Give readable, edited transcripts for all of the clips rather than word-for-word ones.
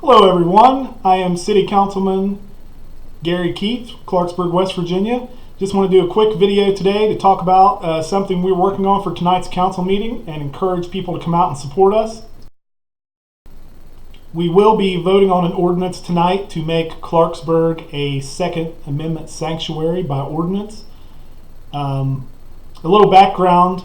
Hello everyone, I am City Councilman Gary Keith, Clarksburg, West Virginia. Just want to do a quick video today to talk about something we're working on for tonight's council meeting and encourage people to come out and support us. We will be voting on an ordinance tonight to make Clarksburg a Second Amendment sanctuary by ordinance. A little background,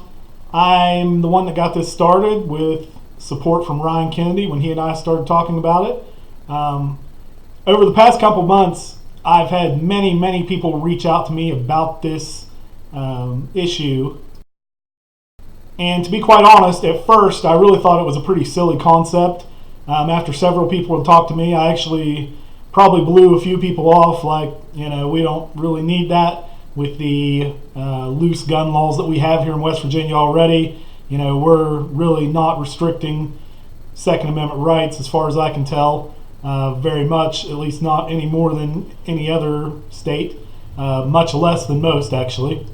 I'm the one that got this started with support from Ryan Kennedy when he and I started talking about it. Over the past couple months, I've had many people reach out to me about this issue. And to be quite honest, at first I really thought it was a pretty silly concept. After several people had talked to me, I actually probably blew a few people off, like, we don't really need that with the loose gun laws that we have here in West Virginia already. We're really not restricting Second Amendment rights as far as I can tell, very much, at least not any more than any other state, much less than most actually.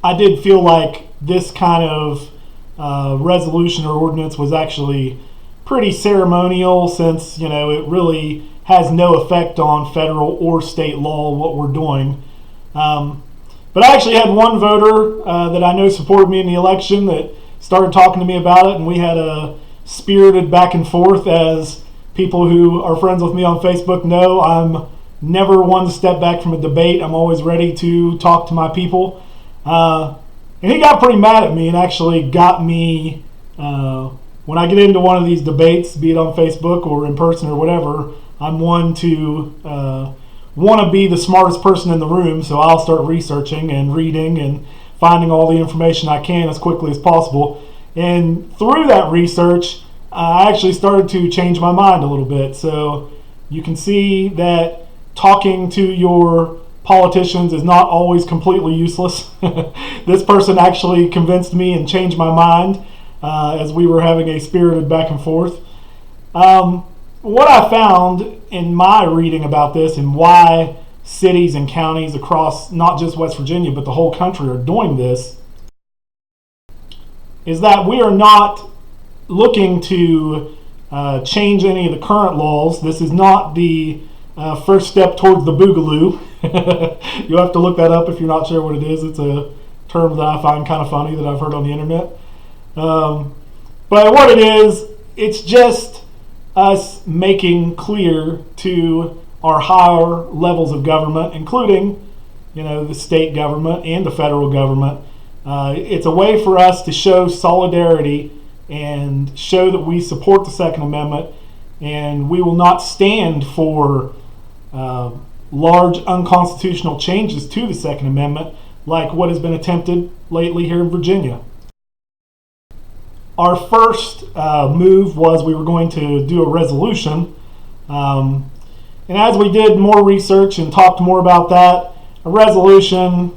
I did feel like this kind of resolution or ordinance was actually pretty ceremonial, since it really has no effect on federal or state law what we're doing. But I actually had one voter that I know supported me in the election that started talking to me about it, and we had a spirited back and forth. As people who are friends with me on Facebook know, I'm never one to step back from a debate. I'm always ready to talk to my people. And he got pretty mad at me and actually got me, when I get into one of these debates, be it on Facebook or in person or whatever, I'm one to want to be the smartest person in the room, so I'll start researching and reading and finding all the information I can as quickly as possible. And through that research, I actually started to change my mind a little bit. So you can see that talking to your politicians is not always completely useless. This person actually convinced me and changed my mind as we were having a spirited back and forth. What I found in my reading about this and why cities and counties across not just West Virginia but the whole country are doing this is that we are not looking to change any of the current laws. This is not the first step towards the boogaloo. You'll have to look that up if you're not sure what it is. It's a term that I find kind of funny that I've heard on the internet. But what it is, it's just us making clear to our higher levels of government, including, the state government and the federal government. It's a way for us to show solidarity and show that we support the Second Amendment, and we will not stand for large unconstitutional changes to the Second Amendment like what has been attempted lately here in Virginia. Our first move was we were going to do a resolution, and as we did more research and talked more about that, a resolution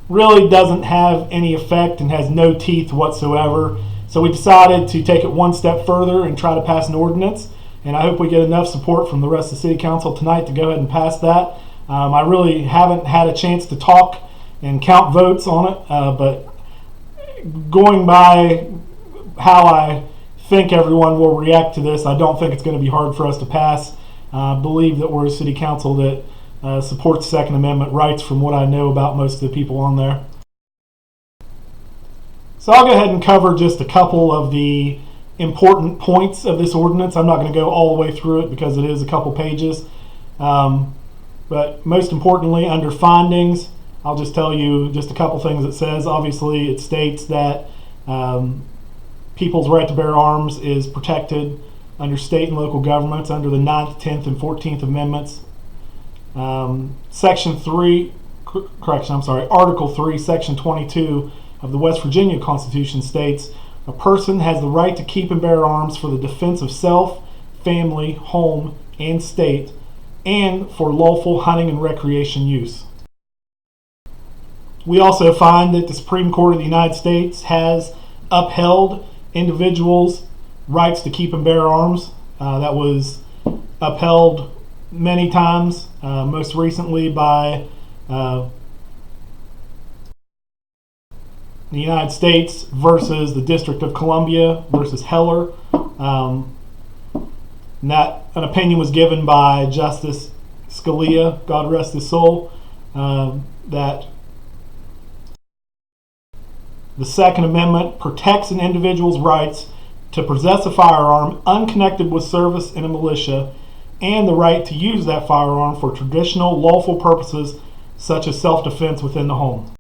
really doesn't have any effect and has no teeth whatsoever. So we decided to take it one step further and try to pass an ordinance, and I hope we get enough support from the rest of the City Council tonight to go ahead and pass that. I really haven't had a chance to talk and count votes on it, but going by how I think everyone will react to this, I don't think it's going to be hard for us to pass. I believe that we're a city council that supports Second Amendment rights from what I know about most of the people on there. So I'll go ahead and cover just a couple of the important points of this ordinance. I'm not going to go all the way through it because it is a couple pages. But most importantly, under findings, I'll just tell you just a couple things it says. Obviously, it states that people's right to bear arms is protected under state and local governments under the 9th, 10th, and 14th Amendments. Article 3, Section 22 of the West Virginia Constitution states, a person has the right to keep and bear arms for the defense of self, family, home, and state, and for lawful hunting and recreation use. We also find that the Supreme Court of the United States has upheld individuals' rights to keep and bear arms. That was upheld many times, most recently by the United States versus the District of Columbia versus Heller. And that an opinion was given by Justice Scalia, God rest his soul, that the Second Amendment protects an individual's rights to possess a firearm unconnected with service in a militia, and the right to use that firearm for traditional lawful purposes such as self-defense within the home.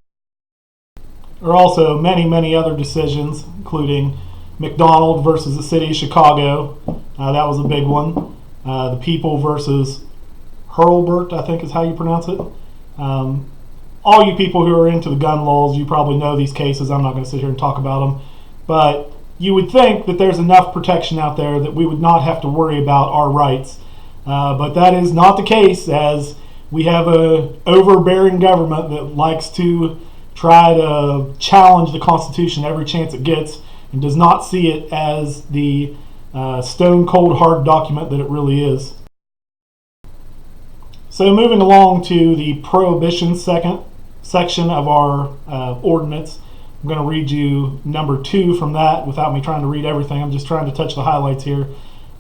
There are also many, many other decisions, including McDonald versus the City of Chicago. That was a big one. The People versus Hurlburt, I think is how you pronounce it. All you people who are into the gun laws, you probably know these cases. I'm not going to sit here and talk about them. But you would think that there's enough protection out there that we would not have to worry about our rights. But that is not the case, as we have an overbearing government that likes to try to challenge the Constitution every chance it gets and does not see it as the stone cold hard document that it really is. So moving along to the prohibition section of our ordinance, I'm going to read you number 2 from that without me trying to read everything. I'm just trying to touch the highlights here.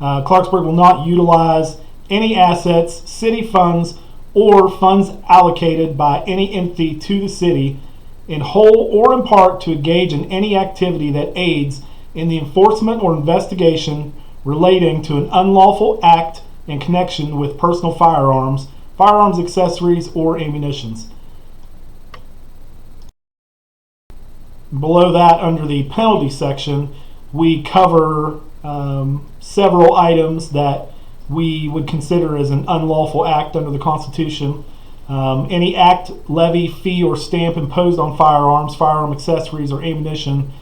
Clarksburg will not utilize any assets, city funds, or funds allocated by any entity to the city in whole or in part to engage in any activity that aids in the enforcement or investigation relating to an unlawful act in connection with personal firearms, firearms accessories, or ammunitions. Below that, under the penalty section, we cover several items that we would consider as an unlawful act under the Constitution. Any act, levy, fee, or stamp imposed on firearms, firearm accessories, or ammunition.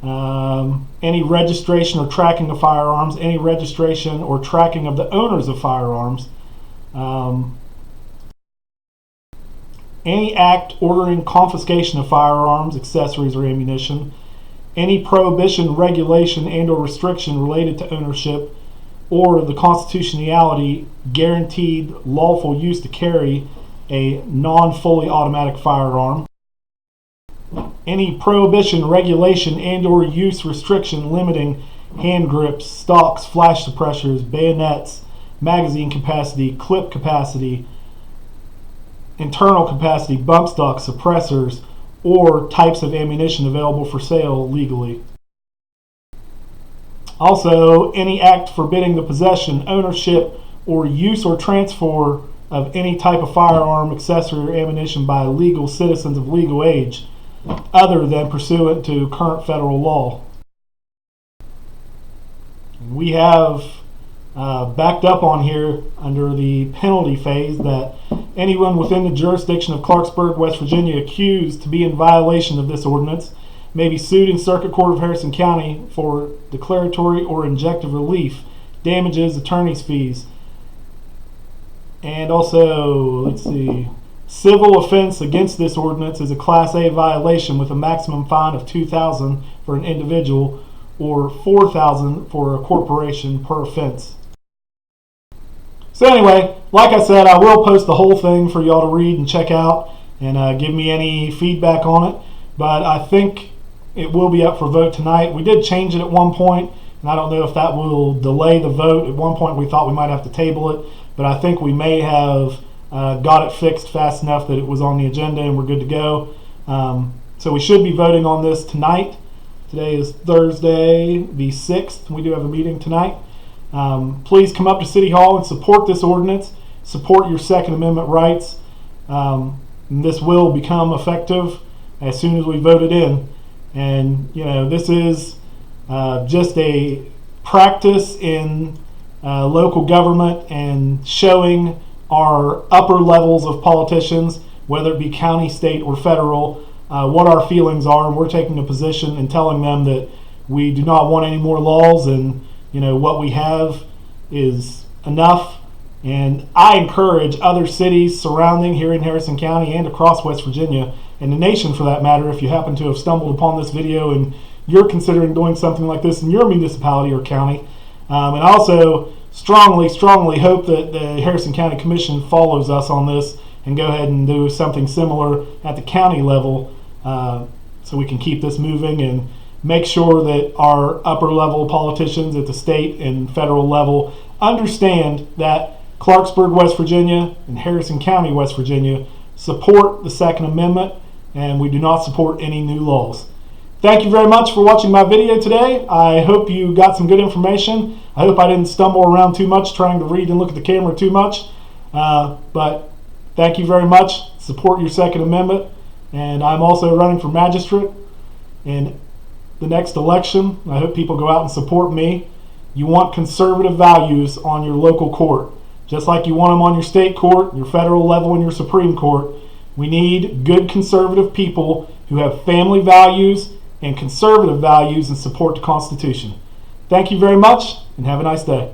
Any registration or tracking of firearms, any registration or tracking of the owners of firearms. Any act ordering confiscation of firearms, accessories, or ammunition. Any prohibition, regulation, and or restriction related to ownership or the constitutionality guaranteed lawful use to carry a non-fully automatic firearm. Any prohibition, regulation, and or use restriction limiting hand grips, stocks, flash suppressors, bayonets, magazine capacity, clip capacity, internal capacity, bump stock, suppressors, or types of ammunition available for sale legally. Also, any act forbidding the possession, ownership, or use or transfer of any type of firearm, accessory, or ammunition by legal citizens of legal age, other than pursuant to current federal law. We have backed up on here under the penalty phase that anyone within the jurisdiction of Clarksburg, West Virginia, accused to be in violation of this ordinance may be sued in Circuit Court of Harrison County for declaratory or injunctive relief, damages, attorney's fees, and also, civil offense against this ordinance is a Class A violation with a maximum fine of $2,000 for an individual or $4,000 for a corporation per offense. So anyway, like I said, I will post the whole thing for y'all to read and check out and give me any feedback on it. But I think it will be up for vote tonight. We did change it at one point, and I don't know if that will delay the vote. At one point we thought we might have to table it, but I think we may have got it fixed fast enough that it was on the agenda and we're good to go. So we should be voting on this tonight. Today is Thursday the 6th. We do have a meeting tonight. Please come up to City Hall and support this ordinance. Support your Second Amendment rights. This will become effective as soon as we vote it in. And, this is just a practice in local government and showing our upper levels of politicians, whether it be county, state, or federal, what our feelings are. And we're taking a position and telling them that we do not want any more laws, and what we have is enough. And I encourage other cities surrounding here in Harrison County and across West Virginia, and the nation for that matter, if you happen to have stumbled upon this video and you're considering doing something like this in your municipality or county. And I also strongly hope that the Harrison County Commission follows us on this and go ahead and do something similar at the county level, so we can keep this moving and make sure that our upper level politicians at the state and federal level understand that Clarksburg, West Virginia and Harrison County, West Virginia support the Second Amendment, and we do not support any new laws. Thank you very much for watching my video today. I hope you got some good information. I hope I didn't stumble around too much trying to read and look at the camera too much. But thank you very much. Support your Second Amendment. And I'm also running for magistrate in the next election. I hope people go out and support me. You want conservative values on your local court, just like you want them on your state court, your federal level, and your Supreme Court. We need good conservative people who have family values and conservative values and support the Constitution. Thank you very much, and have a nice day.